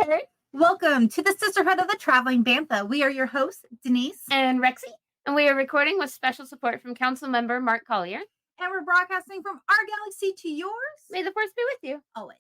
there! Welcome to the Sisterhood of the Traveling Bantha. We are your hosts, Denise and Rexy, and we are recording with special support from Council Member Mark Collier. And we're broadcasting from our galaxy to yours. May the Force be with you. Always.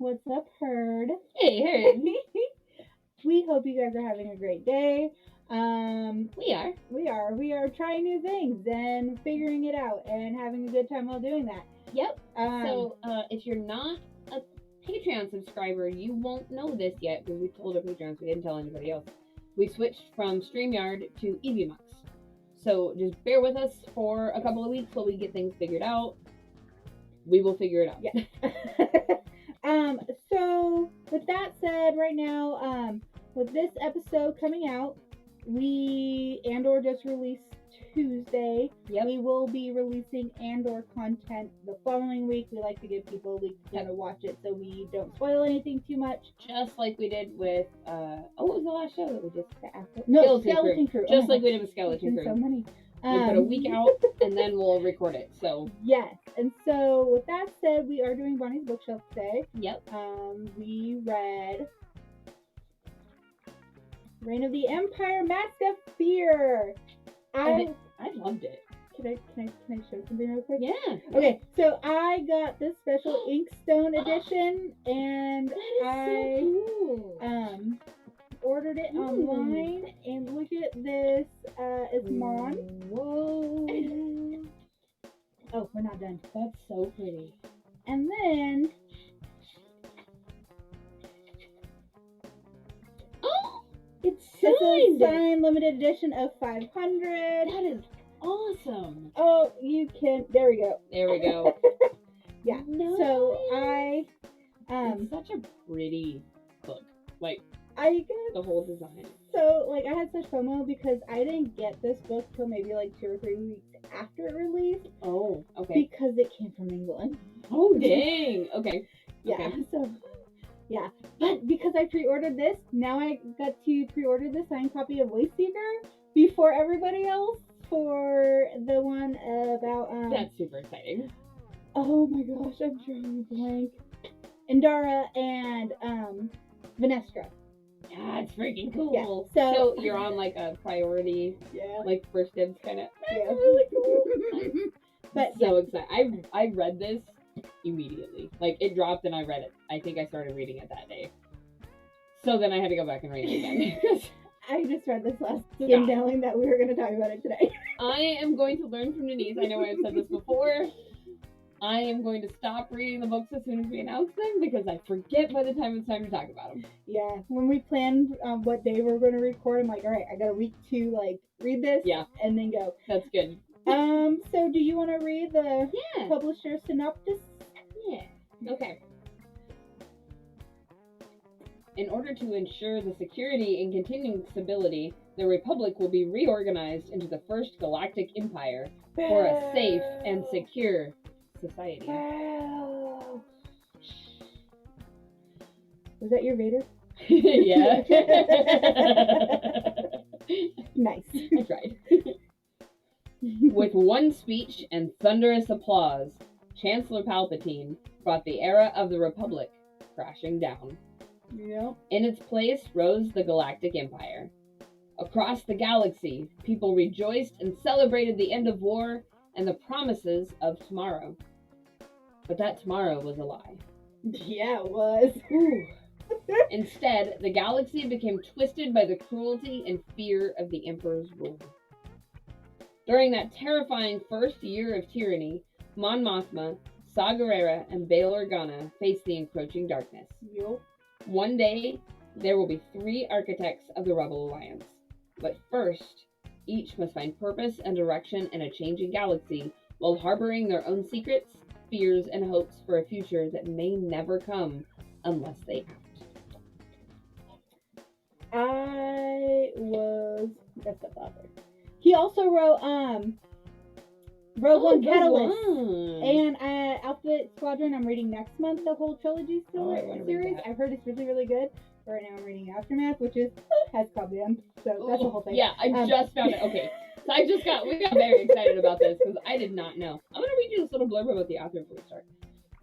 What's up, herd? Hey, herd. We hope you guys are having a great day. We are trying new things and figuring it out and having a good time while doing that. Yep. So, if you're not a Patreon subscriber, you won't know this yet because we told our Patreons, we didn't tell anybody else. We switched from StreamYard to EVMux. So just bear with us for a couple of weeks while we get things figured out. We will figure it out. Yeah. So with that said, right now, with this episode coming out, Andor just released Tuesday. Yep. We will be releasing Andor content the following week. We like to give people a week to kind of watch it so we don't spoil anything too much. Just like we did with, what was the last show that we just Skeleton Crew. Just like we did with Skeleton Crew. So many. We put a week out and then we'll record it. So yes, and so with that said, we are doing Bonnie's Bookshelf today. Yep. We read Reign of the Empire, Mask of Fear. I loved it. Can I show something real quick? Yeah. Okay, so I got this special Inkstone edition, and That is so cool. Ordered it online, and look at this. It's Mon. Whoa. Oh, we're not done. That's so pretty. And then It's a signed limited edition of 500. That is awesome. Oh, you can. There we go. There we go. Yeah. Nice. So I it's such a pretty book. Like I got the whole design. So like I had such FOMO because I didn't get this book till maybe like 2 or 3 weeks after it released. Oh, okay. Because it came from England. Oh, dang. Okay. Yeah. Okay. So yeah, but because I pre-ordered this, now I got to pre-order the signed copy of Wasteseeker before everybody else for the one about That's super exciting. Oh my gosh, I'm drawing a blank. Indara and Venestra. That's freaking cool. Yeah, so you're on like a priority, like first dibs kind of. Yeah. Really cool. But so excited. I read this immediately. Like it dropped and I read it. I think I started reading it that day. So then I had to go back and read it again. I just read this last skim knowing that we were going to talk about it today. I am going to learn from Denise. I know I've said this before. I am going to stop reading the books as soon as we announce them because I forget by the time it's time to talk about them. Yeah, when we planned what day we were going to record, I'm like, all right, I got a week to like read this, and then go. That's good. So do you want to read the publisher synopsis? Yeah. Okay. In order to ensure the security and continuing stability, the Republic will be reorganized into the First Galactic Empire for a safe and secure society. Wow. Was that your Vader? Yeah. Nice. I tried. With one speech and thunderous applause, Chancellor Palpatine brought the era of the Republic crashing down. Yep. In its place rose the Galactic Empire. Across the galaxy, people rejoiced and celebrated the end of war and the promises of tomorrow. But that tomorrow was a lie. Yeah, it was. Instead, the galaxy became twisted by the cruelty and fear of the Emperor's rule. During that terrifying first year of tyranny, Mon Mothma, Saw Gerrera, and Bail Organa faced the encroaching darkness. Yep. One day, there will be 3 architects of the Rebel Alliance. But first, each must find purpose and direction in a changing galaxy while harboring their own secrets, fears, and hopes for a future that may never come unless they act. That's the author. He also wrote Rogue One Rogue Catalyst. One. And Alphabet Squadron, I'm reading next month, the whole trilogy I wanna read series. that. I've heard it's really, really good. But right now I'm reading Aftermath, which is has Cobham. So that's the whole thing. Yeah, I just found it. Okay. So we got very excited about this because I did not know. I'm going to read you this little blurb about the author before we start.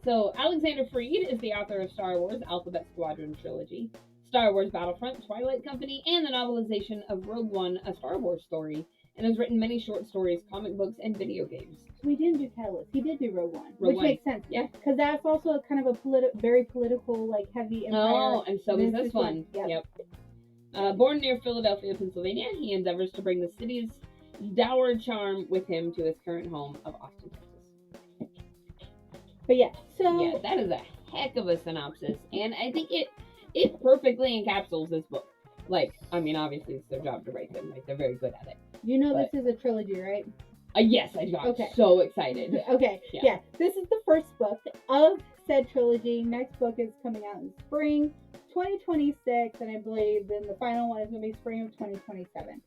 So, Alexander Freed is the author of Star Wars Alphabet Squadron Trilogy, Star Wars Battlefront, Twilight Company, and the novelization of Rogue One, a Star Wars story, and has written many short stories, comic books, and video games. So he didn't do Catalyst. He did do Rogue One, Rogue which One. makes sense. Yeah. Because that's also a kind of a very political, like, heavy empire. Oh, and so is this one. Yep. Born near Philadelphia, Pennsylvania, he endeavors to bring the city's dour charm with him to his current home of Austin, Texas. But yeah, so Yeah, that is a heck of a synopsis, and I think it perfectly encapsulates this book. Like, I mean, obviously it's their job to write them, like they're very good at it. you know but- this is a trilogy, right? Yes, I got Okay. so excited. Okay. Yeah. Yeah. This is the first book of said trilogy. Next book is coming out in spring 2026, and I believe then the final one is going to be spring of 2027.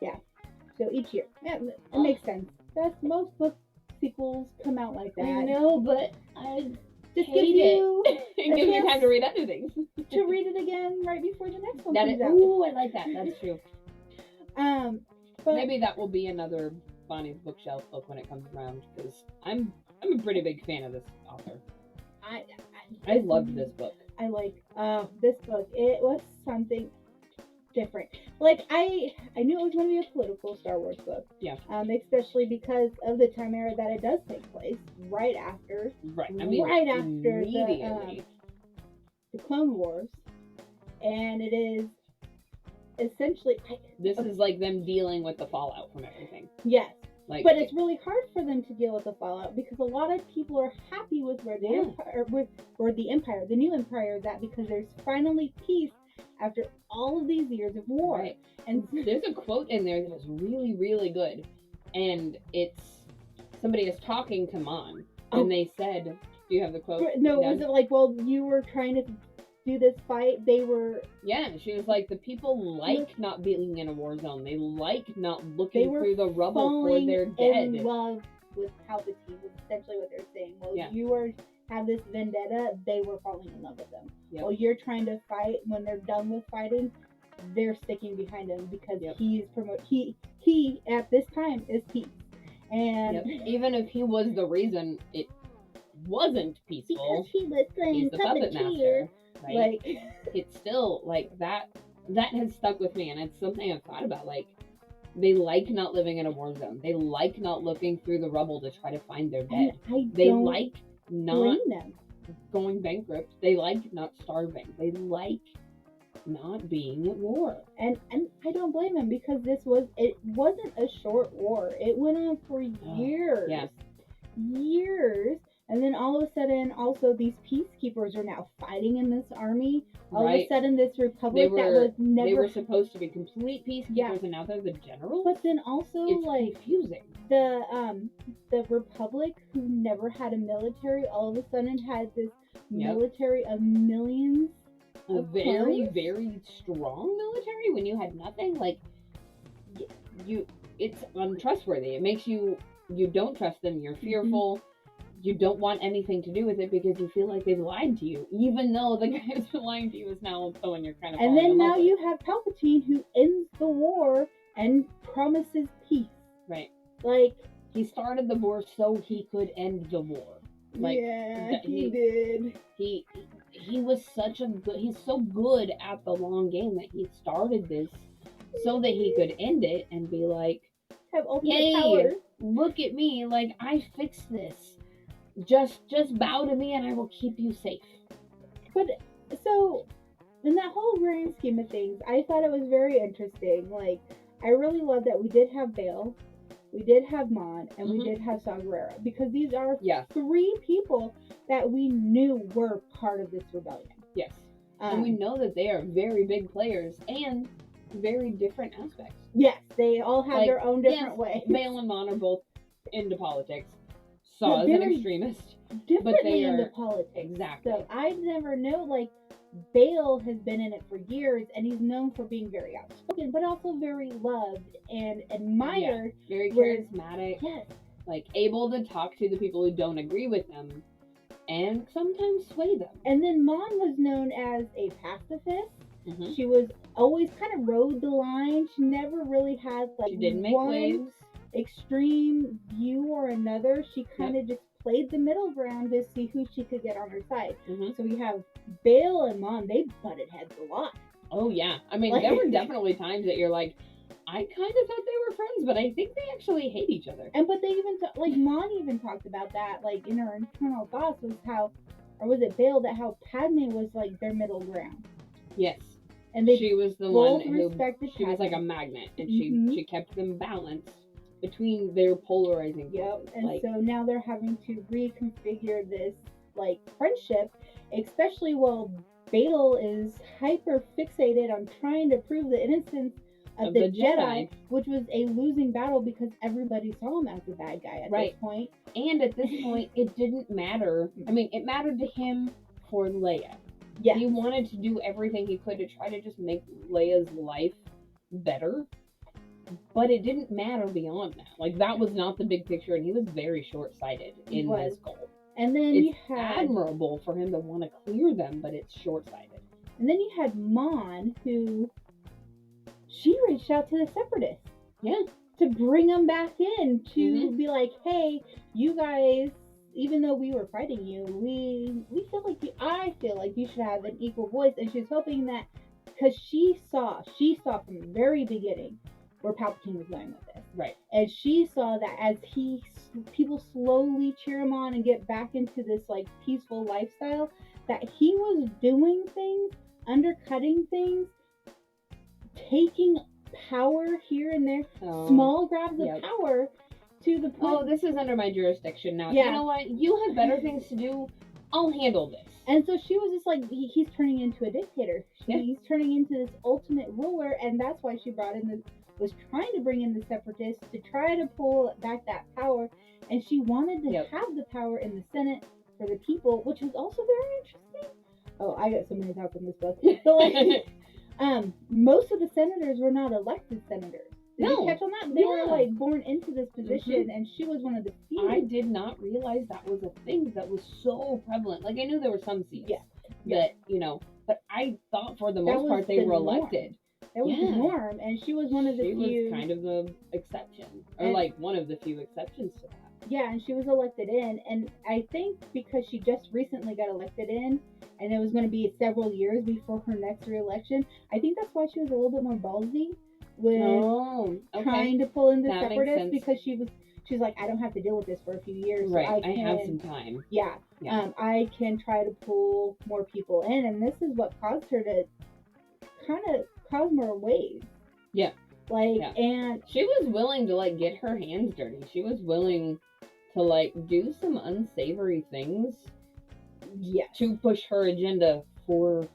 Yeah. So each year. Yeah, it makes sense. That's most book sequels come out like that. I know, but I Just hate gives you it gives me chance time to read other things. to read it again right before the next one That comes is, out. ooh, I like that. That's true. But Maybe that will be another Bonnie's bookshelf book when it comes around, because I'm a pretty big fan of this author. I loved this book. I like this book. It was something different. Like I knew it was going to be a political Star Wars book. Yeah. Especially because of the time era that it does take place, right after Right. I mean, right after immediately. the Clone Wars, and it is essentially This is like them dealing with the fallout from everything. yes. Like, But it's really hard for them to deal with the fallout because a lot of people are happy with where the Yeah. empire, the new empire is at, because there's finally peace after all of these years of war. Right. And There's a quote in there that is really, really good, and it's somebody is talking to Mon, and Oh. they said, "Do you have the quote?" no, down? was it like, well, you were trying to do this fight? They were Yeah, and she was like, "The people like not being in a war zone. They like not they looking were through the rubble for falling their dead." in love with Palpatine. Was essentially what they're saying. Well, Yeah. you have this vendetta. They were falling in love with them. Yep. Well, you're trying to fight. When they're done with fighting, they're sticking behind him because Yep. he at this time is peace. And Yep. Even if he was the reason it wasn't peaceful, because he was playing he's the puppet puppeteer, master, right? like It's still like that has stuck with me, and it's something I've thought about. Like, they like not living in a war zone. They like not looking through the rubble to try to find their and dead. I They don't like not blame them. going bankrupt. They like not starving. They like not being at war. And I don't blame them because it wasn't a short war. It went on for years. yeah. Years. And then all of a sudden, also, these peacekeepers are now fighting in this army. All of a Right. sudden, this republic that was never. They were supposed to be complete peacekeepers, Yeah. and now they're the generals. But then also, It's like, confusing. the republic, who never had a military, all of a sudden had this Yep. military of millions. A of very, clones? very strong military when you had nothing. Like, it's untrustworthy. It makes you don't trust them. You're fearful. You don't want anything to do with it because you feel like they've lied to you, even though the guy who's been lying to you is now someone you're kind of. And falling then in love now with. you have Palpatine, who ends the war and promises peace. Right. Like, He started the war so he could end the war. Like, yeah, that he he- did. he was he's so good at the long game that he started this so that he could end it and be like, Have ultimate Yay. power. look at me, like, I fixed this. Just bow to me and I will keep you safe. But so, in that whole grand scheme of things, I thought it was very interesting. Like, I really love that we did have Bail, we did have Mon, and we Mhm. did have Saw Gerrera, because these are Yeah. 3 people that we knew were part of this rebellion. Yes. And we know that they are very big players and very different aspects. Yes, they all have Like, their own different yes, ways. Vale and Mon are both into politics. Saw But is an very extremist. differently they into are- politics. Exactly. So I've never known, like, Bale has been in it for years, and he's known for being very outspoken, but also very loved and admired. Very Whereas- charismatic. Yes. like able to talk to the people who don't agree with them and sometimes sway them. And then Mon was known as a pacifist. Hmm. She was always kind of rode the line. She never really had like She didn't make one waves. extreme view or another. She kind of just played the middle ground to see who she could get on her side. Hmm. So we have Bail and Mon. They butted heads a lot. Oh yeah, I mean, Like- there were definitely times that you're like, I kind of thought they were friends, but I think they actually hate each other. But they even like Mon even talked about that, like in her internal thoughts was how, or was it Bail, that how Padme was like their middle ground, Yes, and they she was the one both who respected she was like a Padme. magnet, and Mhm. she kept them balanced between their polarizing Yep. forces. And Like, so now they're having to reconfigure this like friendship, especially while Bail is hyper fixated on trying to prove the innocence of the Jedi, which was a losing battle because everybody saw him as the bad guy at Right. this point. and at this point, it didn't matter. I mean, it mattered to him for Leia. Yeah. He wanted to do everything he could to try to just make Leia's life better. But it didn't matter beyond that. Like, that was not the big picture, and he was very short-sighted He in was. his goal. And then you It's had admirable for him to want to clear them, but it's short-sighted. Mon, who she reached out to the Separatists. Yeah. To bring them back in to Mhm. be like, hey, you guys, even though we were fighting you, we feel like I feel like you should have an equal voice. And she's hoping that because she saw from the very beginning where Palpatine was going with this, Right. and she saw that as people slowly cheer him on and get back into this like peaceful lifestyle, that he was doing things, undercutting things, taking power here and there, So, small grabs of yep. power to the point. oh, this is under my jurisdiction now. Yeah. You know what? You have better things to do. I'll handle this. And so she was just like, he's turning into a dictator. Yeah. He's turning into this ultimate ruler, and that's why she was trying to bring in the Separatists to try to pull back that power. And she wanted to Yep. have the power in the Senate for the people, which was also very interesting. Oh, I got so many thoughts on this book. So like, most of the senators were not elected senators. Did No. you catch on that? They were Yeah. like born into this position, and she was one of the few. I did not realize that was a thing that was so prevalent. Like, I knew there were some seats Yeah. that, you know, but I thought for the That most was part they the were norm. elected. That was Yeah. the norm, and she was one of the She few. was kind of the exception, or And- like one of the few exceptions to that. Yeah, and she was elected in, and I think because she just recently got elected in, and it was going to be several years before her next re-election, I think that's why she was a little bit more ballsy with Oh, okay. trying to pull in the That makes Separatists, sense. because she's like, I don't have to deal with this for a few years. So Right, I I have can- some time. Yeah, Yeah. I can try to pull more people in, and this is what caused her to kind of cause more waves. Yeah. Like, Yeah. and She was willing to like get her hands dirty. She was willing to like do some unsavory things yeah, to push her agenda for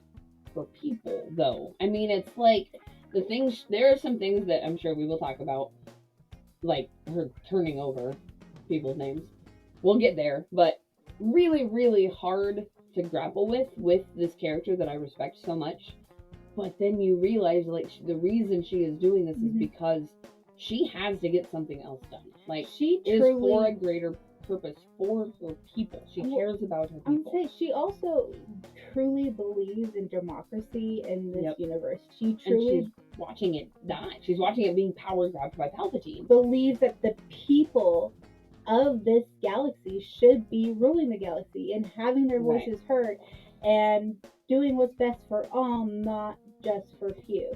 people, though. I mean, it's like the things, there are some things that I'm sure we will talk about, like her turning over people's names. We'll get there, but really, really hard to grapple with this character that I respect so much. But then you realize, like, the reason she is doing this is Mhm. because she has to get something else done. Like, she it is truly. for a greater purpose, for her people. She Well, cares about her I would people. say she also truly believes in democracy in this Yep. universe. She And truly she's watching it die. She's watching it being power grabbed by Palpatine. believes that the people of this galaxy should be ruling the galaxy and having their Right. voices heard and doing what's best for all, not just for few.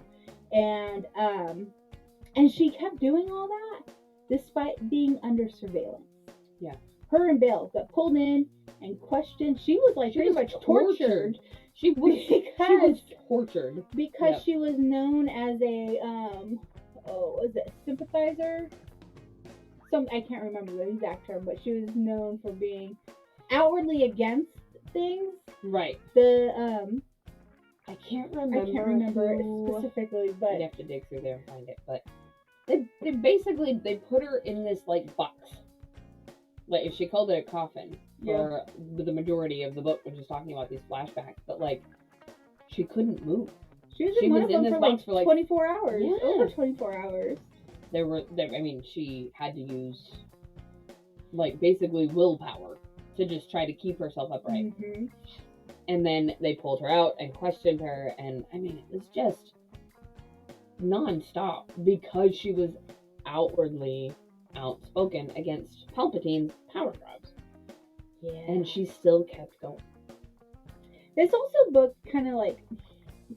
And she kept doing all that despite being under surveillance. Yeah. Her and Bail got pulled in and questioned. She was like She pretty was much tortured She was because tortured. because Yep. she was known as a was it sympathizer? I can't remember the exact term, but she was known for being outwardly against things. Right. The I can't remember. I can't remember who- specifically, I'd but have to dig through there and find it. But they basically they put her in this like box. Like, if she called it a coffin for the majority of the book, which is talking about these flashbacks, but like she couldn't move. she was she in one was of in them this for box for, like, 24 hours, Yeah. over 24 hours. I mean, she had to use like basically willpower to just try to keep herself upright. Mhm. And then they pulled her out and questioned her, and I mean, it was just nonstop because she was outwardly outspoken against Palpatine's power grabs, Yeah. and she still kept going. This also book kind of like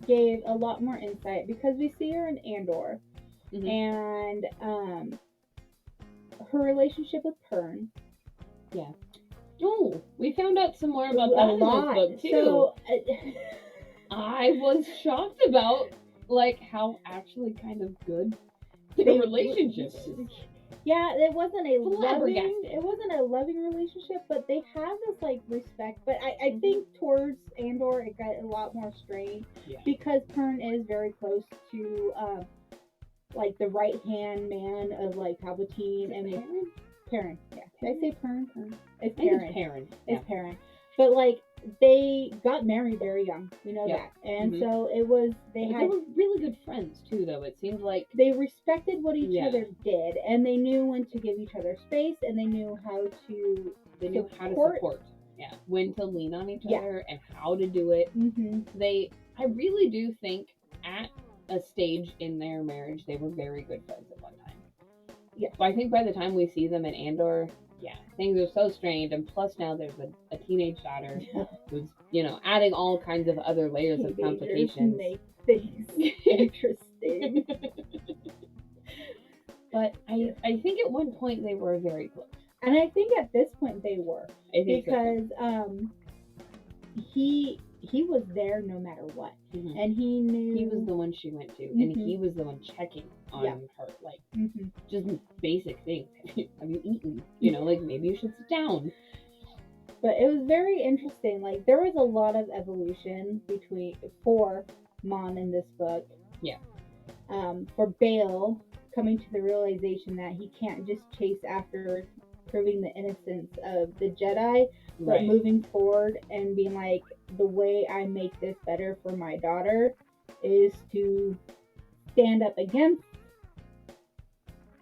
gave a lot more insight because we see her in Andor Mhm. and her relationship with Pern. Oh, we found out some more about A that in lot. this book too. So, I was shocked about like how actually kind of good their They- relationship is. yeah, it wasn't a Flabbergasted. loving relationship, but they have this like respect. But I Mhm. think towards Andor it got a lot more strained Yeah. because Pern is very close to like the right hand man of like Palpatine and with Perrin? Perrin. Yeah, did I say Pern? It's I think Perrin. it's Perrin. It's Perrin. But like they got married very young, you know Yeah. that, and Mhm. so it was they But had they were really good friends too, though. It seemed like they respected what each Yeah. other did, and they knew when to give each other space, and they knew how to. they knew how to Support. support. Yeah, when to lean on each Yeah. other and how to do it. Mm-hmm. I really do think at a stage in their marriage they were very good friends at one time. Yeah. But I think by the time we see them in Andor, things are so strained, and plus now there's a teenage daughter who's adding all kinds of other layers of Teenagers complications. make things interesting. But I think at one point they were very close. And I think at this point they were, I think so, too. because he was there no matter what, Mhm. and he knew He was the one she went to, and Mhm. he was the one checking on Yeah. her, like Mhm. just basic things. Have you eaten? Like maybe you should sit down. But it was very interesting. Like there was a lot of evolution for Mon in this book. Yeah. For Bale coming to the realization that he can't just chase after proving the innocence of the Jedi, but Right. moving forward and being like, the way I make this better for my daughter is to stand up against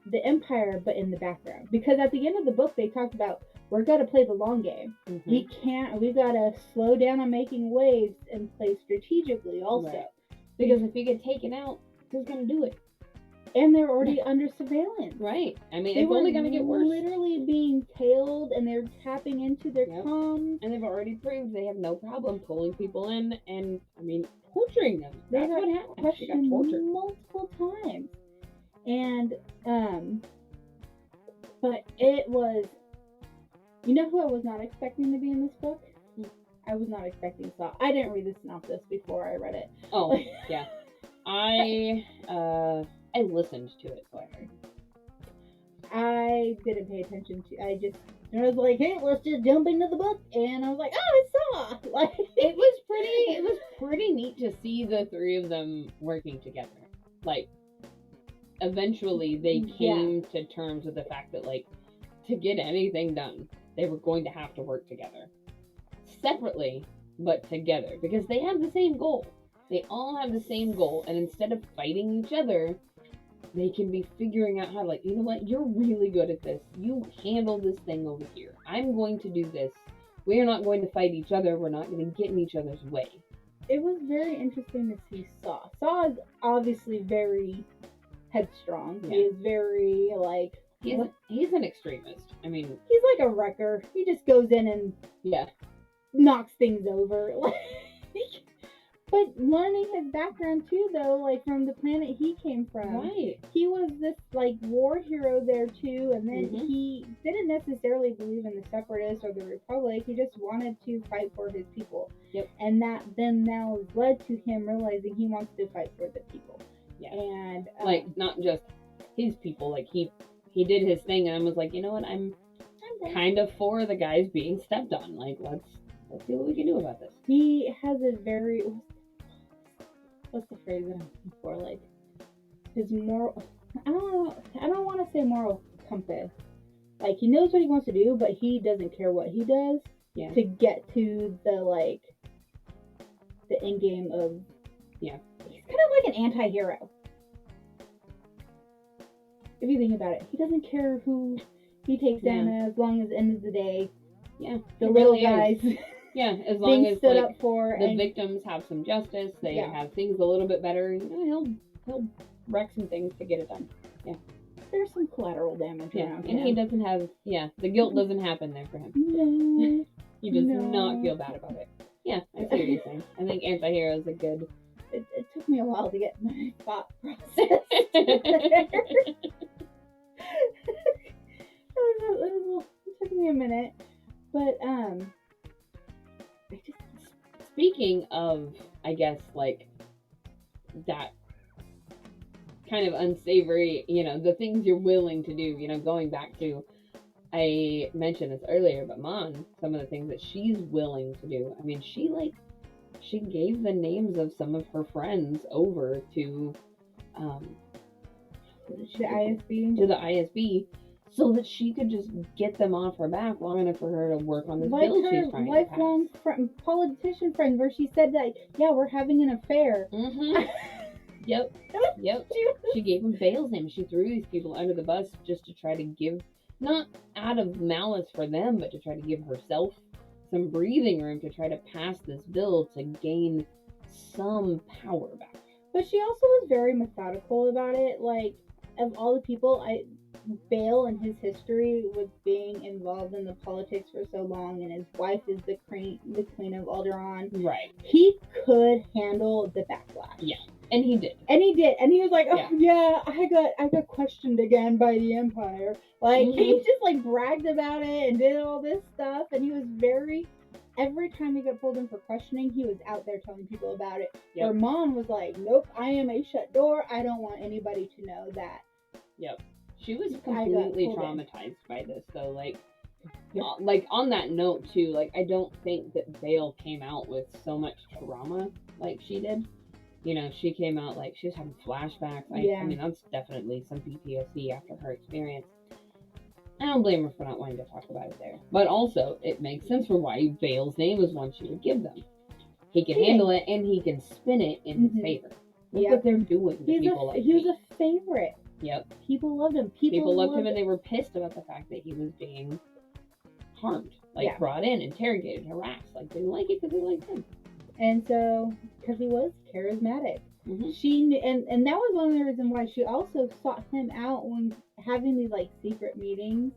the Empire, but in the background. Because at the end of the book, they talked about we're gonna play the long game. Mhm. We gotta slow down on making waves and play strategically also. Right. Because if you get taken out, who's gonna do it? And they're already under surveillance. Right. I mean, They it's were only gonna get worse. literally being tailed, and they're tapping into their Yep. comms. And they've already proved they have no problem pulling people in and, I mean, torturing them. They That's got what happened. She got questioned tortured. multiple times. And but it was, you know who I was not expecting to be in this book? I was not expecting Saw. I didn't read the synopsis before I read it. Oh, yeah. I listened to it, so I heard. I didn't pay attention to. I was like, hey, let's just jump into the book, and I was like, oh, it's Saw. Like It was pretty neat to see the three of them working together. Like, eventually they came to terms with the fact that, like, to get anything done, they were going to have to work together. Separately, but together. Because they have the same goal. They all have the same goal, and instead of fighting each other, they can be figuring out how to, like, you know what, you're really good at this. You handle this thing over here. I'm going to do this. We are not going to fight each other. We're not going to get in each other's way. It was very interesting to see Saw. Saw is obviously very headstrong. Yeah. He is very, like... He's an extremist. I mean... He's like a wrecker. He just goes in and knocks things over. But learning his background too, though, like from the planet he came from. Right. He was this like war hero there too, and then Mhm. he didn't necessarily believe in the Separatists or the Republic. He just wanted to fight for his people. Yep. And that then now has led to him realizing he wants to fight for the people. Yeah. And like not just his people. Like he did his thing, and I was like, you know what, I'm kind of for the guys being stepped on. Like let's see what we can do about this. He has a very, what's the phrase I'm looking for? Like his moral, I don't want to say moral compass. Like he knows what he wants to do, but he doesn't care what he does to get to the end game of. Yeah. He's kind of like an anti-hero. If you think about it, he doesn't care who He takes them Yeah. as long as the end of the day, Yeah, the it little really is. guys Yeah, as long being as stood like up for. the And victims have some justice, they Yeah. have things a little bit better. You know, he'll wreck some things to get it done. there's some collateral damage Yeah, around and him. he doesn't have. Yeah, the guilt doesn't happen there for him. No. He does No. not feel bad about it. Yeah, I see what you're saying. I think Antihero is a good. It took me a while to get my thought process. It took me a minute, but I just Speaking of, I guess, like that kind of unsavory, the things you're willing to do, going back to, I mentioned this earlier, but Mon, some of the things that she's willing to do. I mean, she gave the names of some of her friends over to the ISB. to the ISB so that she could just get them off her back long enough for her to work on this Like bill her she's trying lifelong politician friend, where she said that, yeah, we're having an affair. to pass. Mm-hmm. Yep. She gave them Vale's name. She threw these people under the bus just to try to give, not out of malice for them, but to try to give herself some breathing room to try to pass this bill to gain some power back. But she also was very methodical about it. Like, of all the people, Bale and his history with being involved in the politics for so long, and his wife is the queen of Alderaan. Right. He could handle the backlash. Yeah. And he did. And he did. And he was like, oh, yeah, I got questioned again by the Empire. Like, he just, like, bragged about it and did all this stuff. And he was every time he got pulled in for questioning, he was out there telling people about it. Yep. Where Mon was like, nope, I am a shut door. I don't want anybody to know that. Yep. She was completely traumatized by this, though. Like on that note, too, like, I don't think that Vale came out with so much trauma like she did. She came out like she was having flashbacks. I mean, that's definitely some PTSD after her experience. I don't blame her for not wanting to talk about it there. But also, it makes sense for why Vale's name was one she would give them. He can handle it, and he can spin it in his favor. Look what they're doing to people like he was a favorite. Yep. People loved him. People loved him, and they were pissed about the fact that he was being harmed. Like, brought in, interrogated, harassed. Like, they didn't like it because they liked him. And so, because he was charismatic. Mm-hmm. She and that was one of the reasons why she also sought him out when having these, like, secret meetings,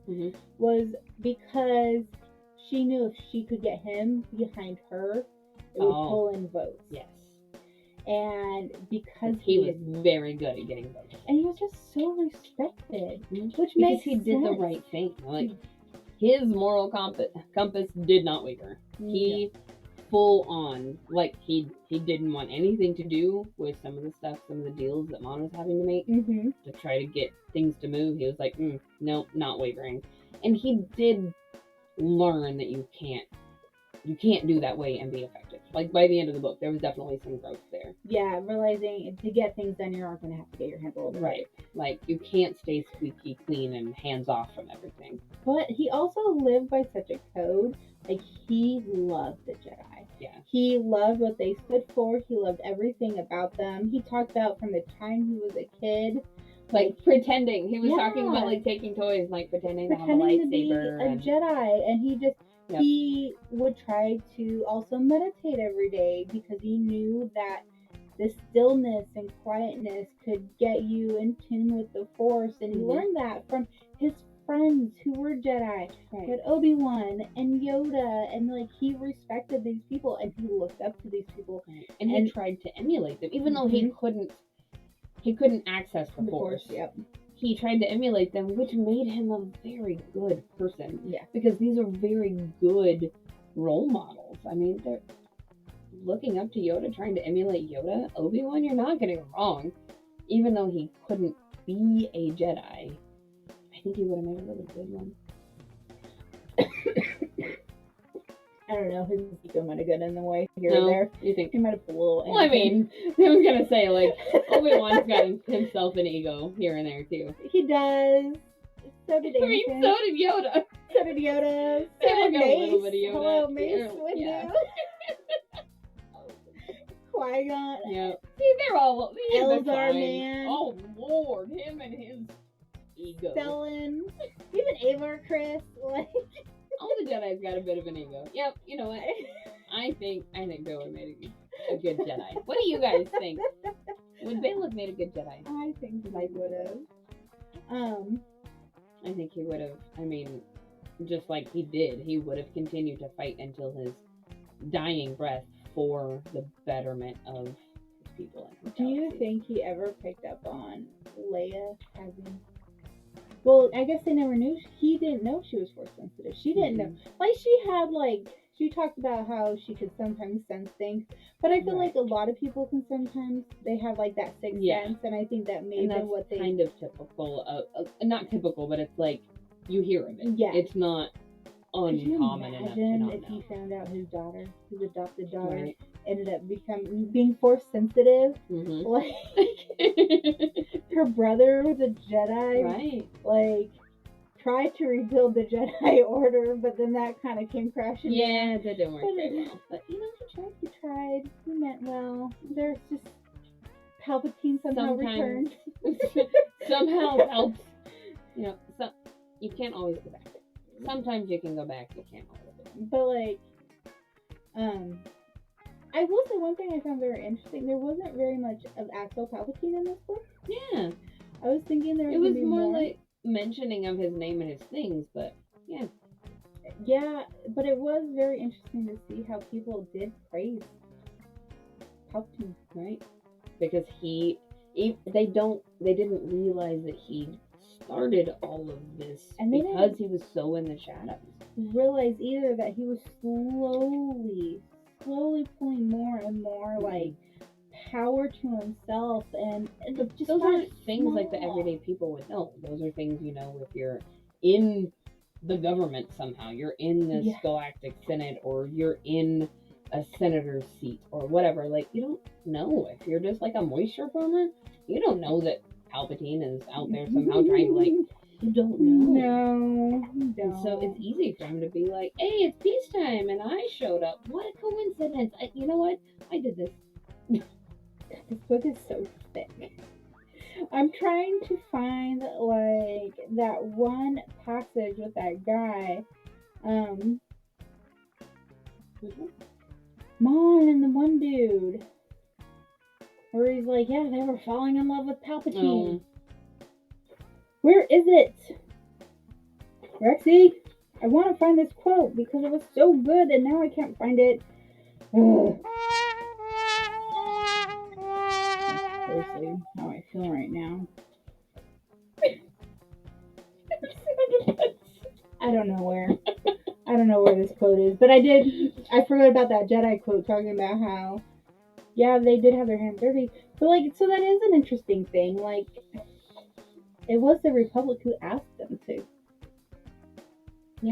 was because she knew if she could get him behind her, it would pull in votes. Yes. And because he was very good at getting votes. And he was just so respected, which because makes he did the right thing. Like, his moral compass did not waver. He full on, like, he didn't want anything to do with some of the deals that Mon was having to make to try to get things to move. He was like, no, not wavering. And he did learn that you can't do that way and be effective. Like, by the end of the book, there was definitely some growth there. Yeah, realizing to get things done, you're going to have to get your hands a little bit. Right. Like, you can't stay squeaky clean and hands off from everything. But he also lived by such a code. Like, he loved the Jedi. Yeah. He loved what they stood for. He loved everything about them. He talked about from the time he was a kid. Like, pretending. He was talking about, like, taking toys, like, pretending to have a lightsaber. To be a Jedi. And he just, he would try to also meditate every day because he knew that the stillness and quietness could get you in tune with the Force. And he learned that from his friends who were Jedi, like Obi-Wan and Yoda, and, like, he respected these people and he looked up to these people. And he tried to emulate them, even though he couldn't access the Force. He tried to emulate them, which made him a very good person. Yeah. Because these are very good role models. I mean, they're looking up to Yoda, trying to emulate Yoda. Obi-Wan, you're not getting it wrong. Even though he couldn't be a Jedi, I think he would have made a really good one. I don't know, his ego might have got in the way here or there. You think? He might have put a little. Well, I mean, I was gonna say, like, Obi-Wan's got himself an ego here and there too. He does. So did Anakin. I mean, so did Yoda. So did Yoda. So Yeah, did like a Mace. little bit of Yoda. Hello, Mace Windu. Yeah. Qui-Gon. Yeah. See, they're all. Eldar, fine. man. Oh Lord, him and his ego. Stellan, even Avar Chris, like All the Jedi's got a bit of an ego. Yep, you know what? I think Bill would have made a good Jedi. What do you guys think? Would Bill have made a good Jedi? I think he would have. I think he would have. I mean, just like he did, he would have continued to fight until his dying breath for the betterment of his people. In the Do you galaxy. think he ever picked up on Leia having? Well, I guess they never knew. He didn't know she was force sensitive. She didn't know. Like she talked about how she could sometimes sense things, but I feel Right. like a lot of people can sometimes they have like that sixth Yeah. sense, and I think that may And have that's been what they. kind of typical of not typical, but it's like you hear of it. Yeah. It's not Could you uncommon enough to imagine not if know. he found out his daughter, his adopted daughter, Right. ended up being force sensitive? Mm-hmm. Like her brother was a Jedi. Right. Like tried to rebuild the Jedi Order, but then that kind of came crashing down. Yeah, that didn't work very well. But you know, he tried. He meant well. There's just Palpatine somehow Sometimes- returned. Somehow helps. You know, you can't always go back. Sometimes you can go back. You can't always go back. But like, I will say one thing I found very interesting. There wasn't very much of actual Palpatine in this book. Yeah, I was thinking there was, it was gonna be more like mentioning of his name and his things, but yeah, but it was very interesting to see how people did praise Palpatine. right, because they didn't realize that he started all of this And they because he was so in the shadows. Realize either that he was slowly pulling more and more like power to himself, and just Those not aren't things like the small. everyday people would know. Those are things you know if you're in the government somehow. You're in this Yeah. galactic senate, or you're in a senator's seat, or whatever. Like, you don't know. If you're just like a moisture farmer, you don't know that Palpatine is out there somehow trying to, like, you don't know. No, And so it's easy for him to be like, hey, it's peacetime, and I showed up. What a coincidence. You know what? I did this. This book is so thick. I'm trying to find like that one passage with that guy. Mon and the one dude. Where he's like, yeah, they were falling in love with Palpatine. Where is it? Rexy, I want to find this quote because it was so good and now I can't find it. Ugh. Seriously, how I feel right now. I don't know where. I don't know where this quote is, but I forgot about that Jedi quote talking about how, yeah, they did have their hands dirty. But like, so that is an interesting thing. Like, it was the Republic who asked them to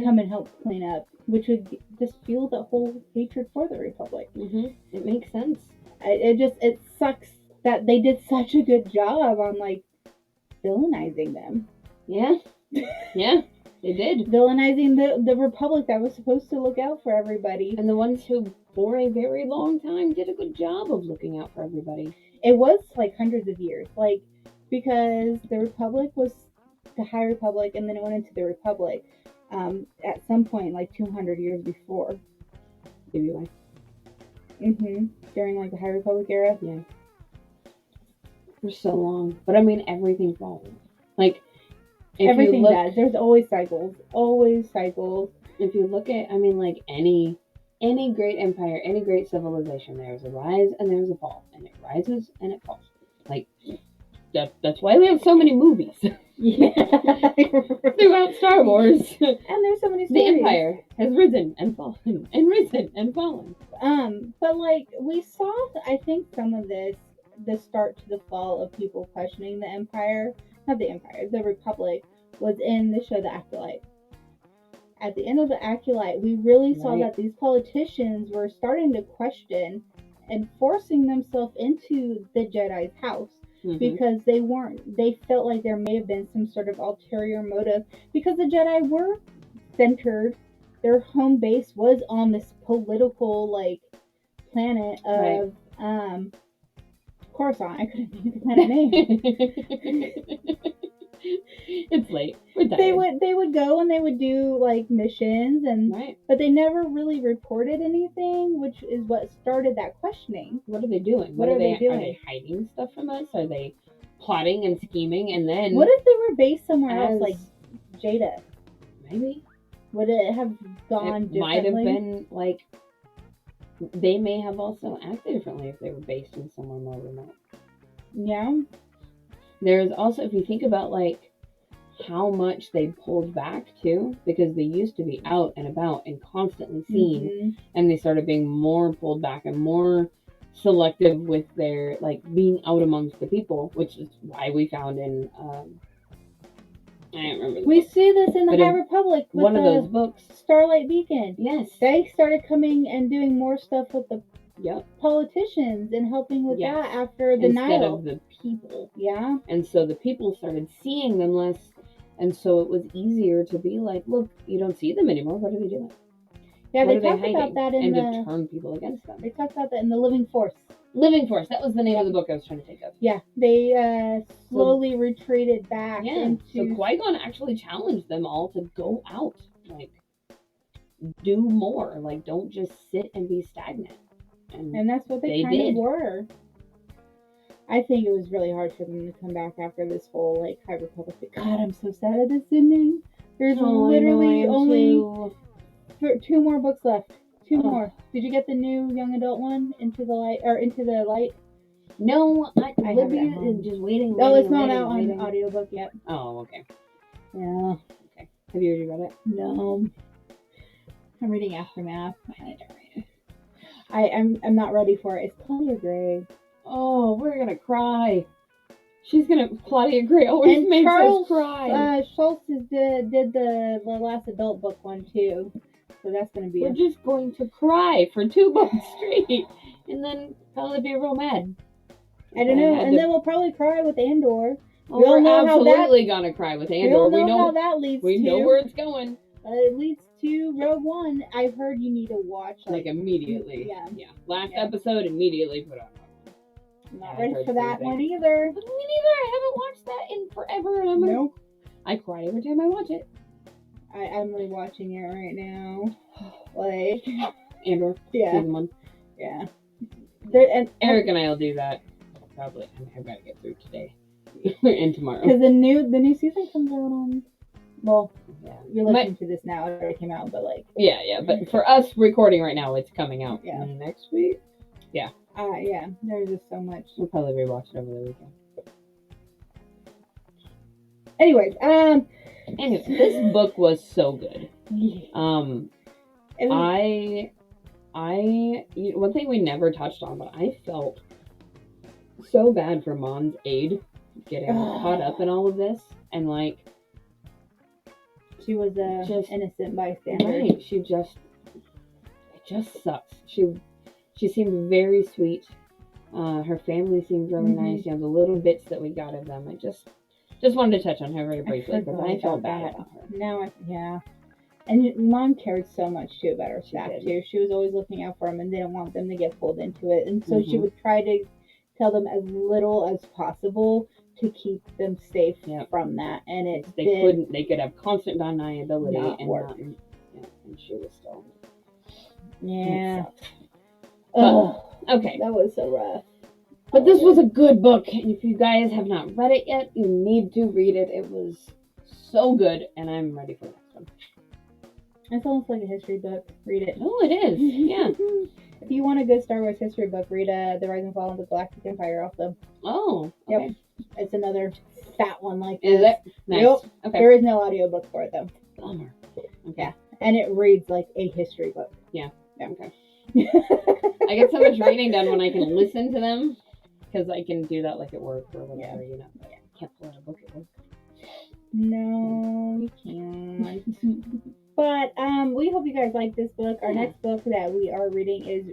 come and help clean up, which would just fuel the whole hatred for the Republic. It makes sense. It sucks that they did such a good job on like villainizing them. Yeah. Yeah, they did. Villainizing the Republic that was supposed to look out for everybody. And the ones who, for a very long time, did a good job of looking out for everybody. It was like hundreds of years, like, because the Republic was the High Republic, and then it went into the Republic at some point, like 200 years before. Maybe like, During like the High Republic era. yeah. For so long. But I mean, everything falls. Like, if Everything you look, does. There's always cycles. Always cycles. If you look at, I mean, like any great empire, any great civilization, there's a rise and there's a fall, and it rises and it falls. Like, that's why we have so many movies. Yeah. Throughout Star Wars. And there's so many The stories. Empire has risen and fallen and risen and fallen. But like we saw, I think some of this, the start to the fall of people questioning the Empire, not the Empire, the Republic, was in the show The Acolyte. At the end of The Acolyte, we really saw Right. that these politicians were starting to question and forcing themselves into the Jedi's house. Because they felt like there may have been some sort of ulterior motive, because the Jedi were centered, their home base was on this political like planet of Coruscant. I couldn't think of the planet name. It's late. We're tired. They would go and they would do like missions Right. but they never really reported anything, which is what started that questioning. What are they doing? What are they doing? Are they hiding stuff from us? Are they plotting and scheming? And then What if they were based somewhere else, as- like Jada? maybe Would it have gone it might have differently? been like they may have also acted differently if they were based in somewhere more remote. Yeah. There's also, if you think about like how much they pulled back too, because they used to be out and about and constantly seen, Mhm. and they started being more pulled back and more selective with their like being out amongst the people, which is why we found in I don't remember the We book. see this in the But High in Republic with one of the those books. Starlight Beacon. Yes. They started coming and doing more stuff with the Yep. politicians and helping with Yes. that after the Instead Nile. of the people. Yeah. And so the people started seeing them less, and so it was easier to be like, look, you don't see them anymore. What are they doing? Yeah, What they are they talked about hiding? that in And to the turn people against them. they talked about that in the Living Force. Living Force. That was the name of the book I was trying to think of. Yeah, they slowly retreated back Yeah. into So Qui-Gon actually challenged them all to go out, like do more, like don't just sit and be stagnant. and that's what they they kind did. of were. I think it was really hard for them to come back after this whole like High Republic. God, I'm so sad at this ending. There's literally only 2 more books left. 2 more. Did you get the new young adult one, Into the Light? No, I have it at Olivia home. is just waiting. Oh, it's not waiting, out on waiting. audiobook yet. Oh, okay. Yeah. Okay. Have you already read it? No. I'm reading Aftermath. I need to read it. I'm not ready for it. It's Claudia Gray. Oh, we're gonna cry. Claudia Gray always And makes Charles us cry. Schultz did the last adult book one too. So that's gonna be We're just going to cry for 2 books straight, and then probably be real mad. I don't know. had And to- then we'll probably cry with Andor. Oh, we all we're know how that- absolutely gonna cry with Andor. We all know how that leads we to. know where it's going. It leads to Rogue One. I've heard you need to watch Like immediately. Yeah. Last Yeah. episode, immediately put on. I'm not I've ready heard for the that same one thing. either. But me neither. I haven't watched that in forever, and Nope. I cry every time I watch it. I'm rewatching it right now. Like, Andor, yeah, season 1. yeah. And Eric and I will do that. Probably. I've got to get through today and tomorrow. because the new season comes out on. Well, Yeah. you're listening to this now. It already came out, but like, Yeah. But for us recording right now, it's coming out Yeah. next week. yeah. There's just so much. We'll probably rewatch it over the weekend. Anyways, Anyway, this book was so good. it was- One thing we never touched on, but I felt so bad for Mon's aide getting caught up in all of this, and like, she was a just- innocent bystander. right, it just sucks. She seemed very sweet. Her family seemed really Mhm. nice. You know, the little bits that we got of them. I just wanted to touch on her very briefly because I felt bad about her. Now, yeah. And Mom cared so much too about her She staff did. too. She was always looking out for them and didn't want them to get pulled into it. And so she Mhm. would try to tell them as little as possible to keep them safe Yep. from that. And it They did. they could have constant deniability Not and work. not, and she was still. Yeah. It sucked. Ugh, Okay. that was so rough. But this was a good book, and if you guys have not read it yet, you need to read it. It was so good, and I'm ready for the next one. It's almost like a history book. Read it. Oh, it is. Yeah. If you want a good Star Wars history book, read The Rise and Fall of the Galactic Empire also. Oh. Yep. Okay. It's another fat one like Is this. it? Nice. Yep. Okay. There is no audiobook for it though. Bummer. Okay. Yeah. And it reads like a history book. Yeah. Yeah. Okay. I get so much reading done when I can listen to them, because I can do that like at work or whatever. You know. I can't pull out a book at work. No, you can't. But we hope you guys like this book. Our Yeah. next book that we are reading is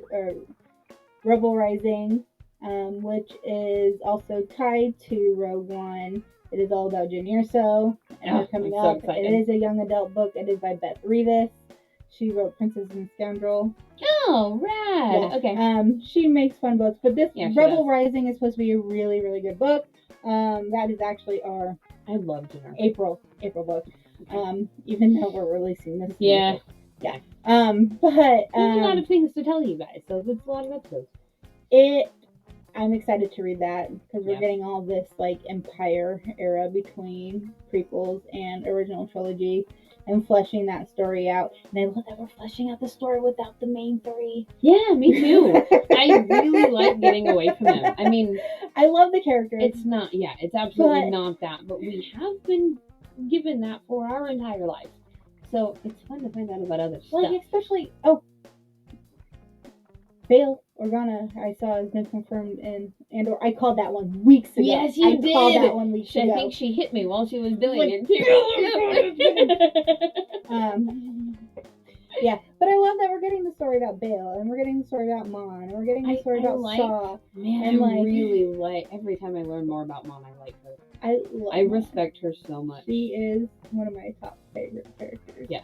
Rebel Rising, which is also tied to Rogue One. It is all about Jyn Erso and her Oh, coming I'm so up. excited. It is a young adult book. It is by Beth Revis. She wrote Princess and Scoundrel. Oh, rad. Yeah. Okay. She makes fun books, but this Yeah, she Rebel does. Rising is supposed to be a really, really good book. That is actually our I loved her. April book. Even though we're releasing this. in Yeah. April. Yeah. But There's a lot of things to tell you guys, so it's a lot of episodes. I'm excited to read that because we're Yeah. getting all this like Empire era between prequels and original trilogy and fleshing that story out. And I love that we're fleshing out the story without the main three. Yeah, me too. I really like getting away from them. I mean, I love the characters. it's not, it's absolutely But- not that, but we have been given that for our entire life. So it's fun to find out about other stuff. like especially Bail Organa, I saw has been confirmed in Andor. I called that one weeks ago. Yes, you I called did. that one weeks I ago. think she hit me while she was doing Like, it too. Yeah, but I love that we're getting the story about Bail, and we're getting the story about Mon, and we're getting the story about Saw. Man, And, I like- really like every time I learn more about Mom, I like her. I love I Mon. respect her so much. She is one of my top favorite characters. Yeah.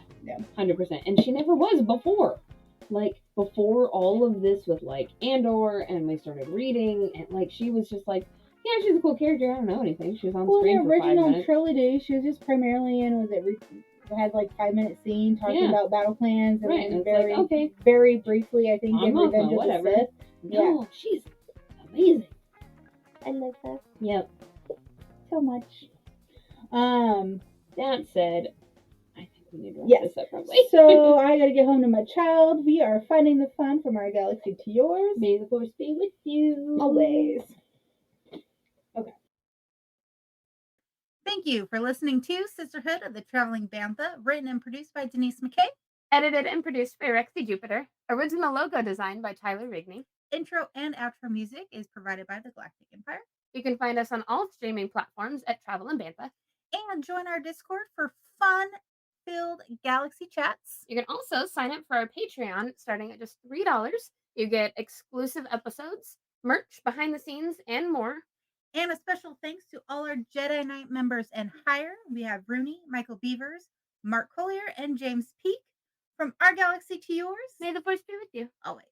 100%. And she never was before. Like, before all of this with, like, Andor, and we started reading, and, like, she was just like, yeah, she's a cool character. I don't know anything. She was on Well, screen the for 5 original minutes. trilogy, she was just primarily in, had like 5-minute scene talking Yeah. about battle plans, and Right. then And it's very, like, okay, very briefly, I think, I'm in Mothma, Revenge of whatever. the Sith. no, she's amazing. I love her Yep. so much. That said, I think we need to wrap Yes. this up probably. So I gotta get home to my child. We are finding the fun from our galaxy to yours. May the force be with you. Always. Thank you for listening to Sisterhood of the Traveling Bantha, written and produced by Denise McKay. Edited and produced by Rexy Jupiter. Original logo design by Tyler Rigney. Intro and outro music is provided by the Galactic Empire. You can find us on all streaming platforms at Travel and Bantha. And join our Discord for fun-filled galaxy chats. You can also sign up for our Patreon starting at just $3. You get exclusive episodes, merch, behind the scenes, and more. And a special thanks to all our Jedi Knight members and higher. We have Rooney, Michael Beavers, Mark Collier, and James Peak. From our galaxy to yours, May the force be with you. always.